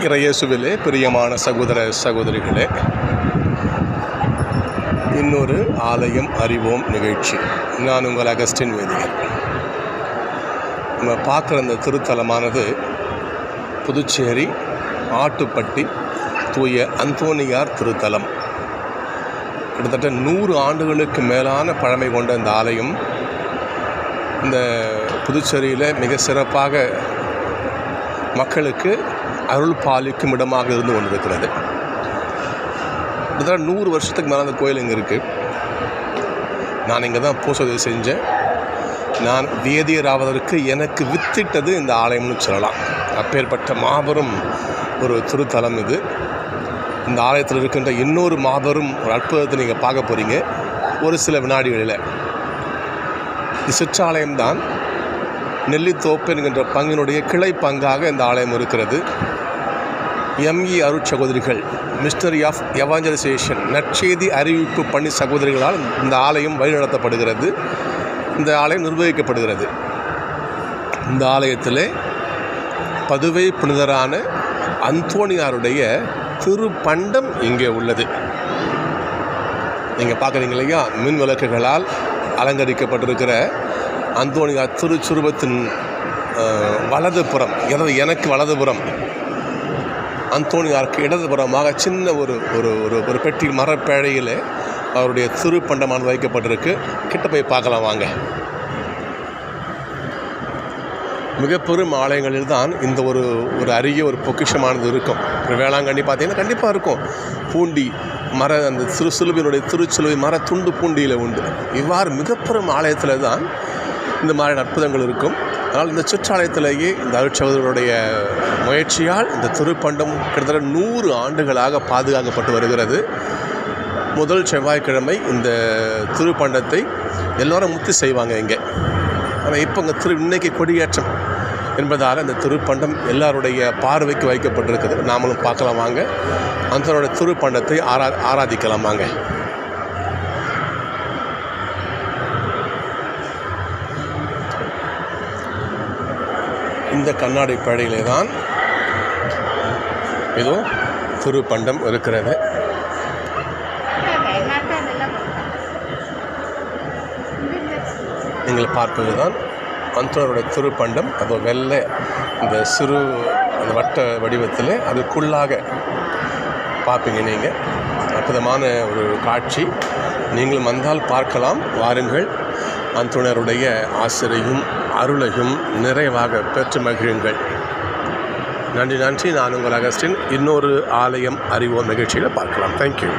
இறையேசுவிலே பிரியமான சகோதர சகோதரிகளே, இன்னொரு ஆலயம் அறிவோம் நிகழ்ச்சி. நான் உங்கள் அகஸ்டின் வேதியர். நம்ம பார்க்குற அந்த திருத்தலமானது புதுச்சேரி ஆட்டுப்பட்டி தூய அந்தோனியார் திருத்தலம். கிட்டத்தட்ட 100 ஆண்டுகளுக்கு மேலான பழமை கொண்ட இந்த ஆலயம் இந்த புதுச்சேரியில் மிக சிறப்பாக மக்களுக்கு அருள் பாலிக்கும் இடமாக இருந்து கொண்டிருக்கிறது. கிட்டத்தட்ட 100 வருஷத்துக்கு மேலே அந்த கோயில் இங்கே இருக்குது. நான் இங்கே தான் பூசை செஞ்சேன். நான் வேதியராவதற்கு எனக்கு வித்திட்டது இந்த ஆலயம்னு சொல்லலாம். அப்பேற்பட்ட மாபெரும் ஒரு திருத்தலம் இது. இந்த ஆலயத்தில் இருக்கின்ற இன்னொரு மாபெரும் ஒரு அற்புதத்தை நீங்கள் பார்க்க போகிறீங்க ஒரு சில வினாடிகளில். இது சிற்றாலயம்தான். நெல்லித்தோப்பு என்கின்ற பங்கினுடைய கிளை பங்காக இந்த ஆலயம் இருக்கிறது. எம்இ அருட்சகோதரிகள், மிஷனரி ஆஃப் எவாஞ்சலைசேஷன், நற்செய்தி அறிவிப்பு பணி சகோதரிகளால் இந்த ஆலயம் வழிநடத்தப்படுகிறது. இந்த ஆலயம் நிர்வகிக்கப்படுகிறது. இந்த ஆலயத்தில் பதுவை புனிதரான அந்தோனியாருடைய திருப்பண்டம் இங்கே உள்ளது. நீங்கள் பார்க்குறீங்க இல்லையா, மின் விளக்குகளால் அலங்கரிக்கப்பட்டிருக்கிற அந்தோனியார் திருச்சுருவத்தின் வலதுபுறம், எனக்கு வலதுபுறம், அந்தோனியாருக்கு இடதுபுறமாக சின்ன ஒரு ஒரு ஒரு பெட்டி மரப்பேழையில் அவருடைய திருப்பண்டமானது வைக்கப்பட்டிருக்கு. கிட்ட போய் பார்க்கலாம் வாங்க. மிக பெரும் ஆலயங்களில் தான் இந்த ஒரு அரிய ஒரு பொக்கிஷமானது இருக்கும். இப்போ வேளாங்கண்ணி பார்த்தீங்கன்னா கண்டிப்பாக இருக்கும். பூண்டி மர அந்த சிலுவையினுடைய திருச்சிலுவை மர துண்டு பூண்டியில் உண்டு. இவ்வாறு மிக பெரும் ஆலயத்தில் தான் இந்த மாதிரி அற்புதங்கள் இருக்கும். அதனால் இந்த சிற்றாலயத்திலேயே இந்த அருட்சகோதரருடைய முயற்சியால் இந்த திருப்பண்டம் கிட்டத்தட்ட 100 ஆண்டுகளாக பாதுகாக்கப்பட்டு வருகிறது. முதல் செவ்வாய்க்கிழமை இந்த திருப்பண்டத்தை எல்லோரும் முத்தி செய்வாங்க இங்கே. ஆனால் இப்போ இங்கே இன்னைக்கு கொடியேற்றம் என்பதால் இந்த திருப்பண்டம் எல்லாருடைய பார்வைக்கு வைக்கப்பட்டிருக்குது. நாமளும் பார்க்கலாம் வாங்க. அந்த திருப்பண்டத்தை ஆராதிக்கலாம் வாங்க. இந்த கண்ணாடி பேழையிலே தான் ஏதோ திருப்பண்டம் இருக்கிறது. நீங்கள் பார்ப்பது தான் அந்தோனியாருடைய திருப்பண்டம். அது வெள்ளை இந்த சிறு அந்த வட்ட வடிவத்தில் அதுக்குள்ளாக பார்ப்பீங்க நீங்கள். அற்புதமான ஒரு காட்சி. நீங்களும் வந்தால் பார்க்கலாம் வாருங்கள். அந்தோனியாருடைய ஆசிரியையும் அருளையும் நிறைவாக பெற்று மகிழுங்கள். நன்றி. நான் உங்கள் அகஸ்டின். இன்னொரு ஆலயம் அறிவோம் நிகழ்ச்சியில் பார்க்கலாம். தேங்க்யூ.